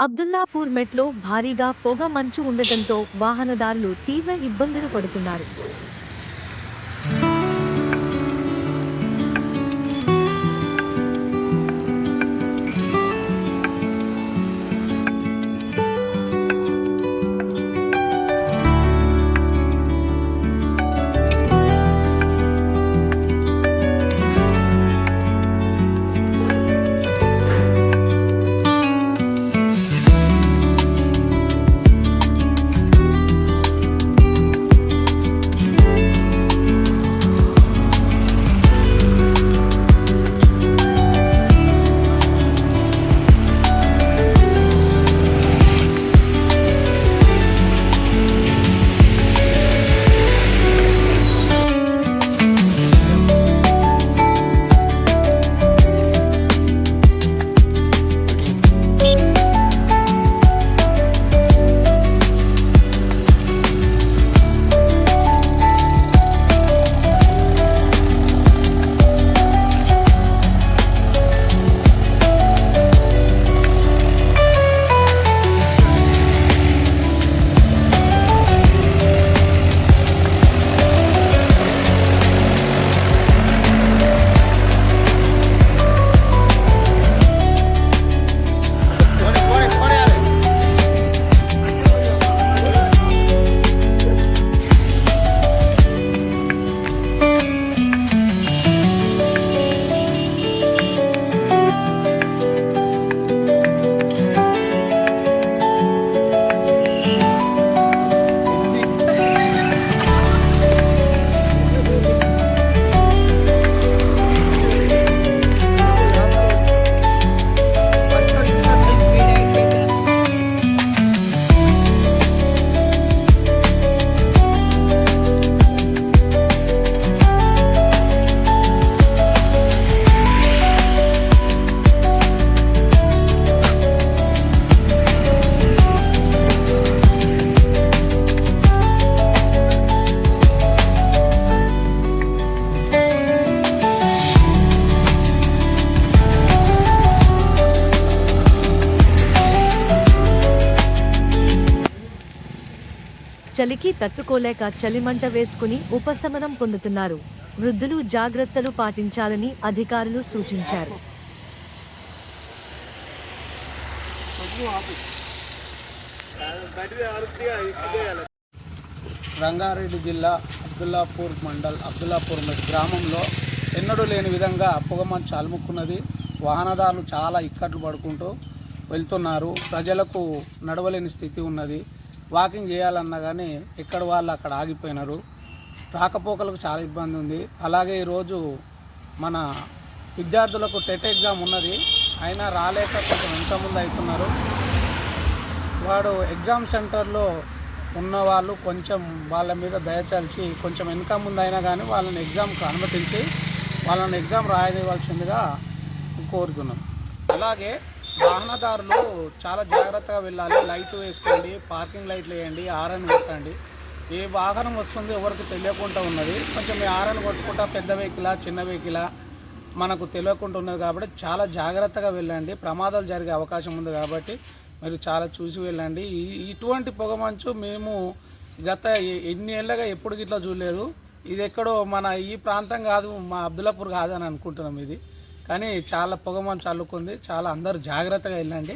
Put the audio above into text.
అబ్దుల్లాపూర్ మెట్లో భారీగా పొగ మంచు ఉండటంతో వాహనదారులు తీవ్ర ఇబ్బందులు పడుతున్నారు. చలికి తట్టుకోలేక చలిమంట వేసుకుని ఉపశమనం పొందుతున్నారు. వృద్ధులు జాగ్రత్తలు పాటించాలని అధికారులు సూచించారు. రంగారెడ్డి జిల్లా అబ్దుల్లాపూర్ గ్రామంలో ఎన్నడూ లేని విధంగా పొగమంచు అలుముకున్నది. వాహనదారులు చాలా ఇక్కట్లు పడుకుంటూ వెళ్తున్నారు. ప్రజలకు నడవలేని స్థితి ఉన్నది. వాకింగ్ చేయాలన్నా కానీ ఎక్కడ వాళ్ళు అక్కడ ఆగిపోయినారు. రాకపోకలకు చాలా ఇబ్బంది ఉంది. అలాగే ఈరోజు మన విద్యార్థులకు టెట్ ఎగ్జామ్ ఉన్నది, అయినా రాలేక కొంచెం వెనక ముందు అవుతున్నారు. వాడు ఎగ్జామ్ సెంటర్లో ఉన్న వాళ్ళు కొంచెం వాళ్ళ మీద దయచల్చి కొంచెం వెనక ముందు అయినా కానీ వాళ్ళని ఎగ్జామ్కి అనుమతించి వాళ్ళని ఎగ్జామ్ రాయనివ్వాల్సిందిగా కోరుతున్నాం. అలాగే వాహనదారులు చాలా జాగ్రత్తగా వెళ్ళాలి. లైట్లు వేసుకోండి, పార్కింగ్ లైట్లు వేయండి, హారన్ కొట్టండి. ఏ వాహనం వస్తుందో ఎవరికి తెలియకుండా ఉన్నది. కొంచెం హారన్ కొట్టుకుంటా పెద్ద వెహికలా చిన్న వెహికలా మనకు తెలియకుండా ఉన్నది కాబట్టి చాలా జాగ్రత్తగా వెళ్ళండి. ప్రమాదాలు జరిగే అవకాశం ఉంది కాబట్టి మీరు చాలా చూసి వెళ్ళండి. ఇటువంటి పొగమంచు మేము గత ఎన్ని ఏళ్ళగా ఎప్పుడు గిట్లా చూడలేదు. ఇది ఎక్కడో మన ఈ ప్రాంతం కాదు, మా అబ్దుల్లాపూర్ కాదని అనుకుంటున్నాం ఇది. కానీ చాలా పొగమంచు అల్లుకుంది. చాలా అందరూ జాగ్రత్తగా వెళ్ళండి.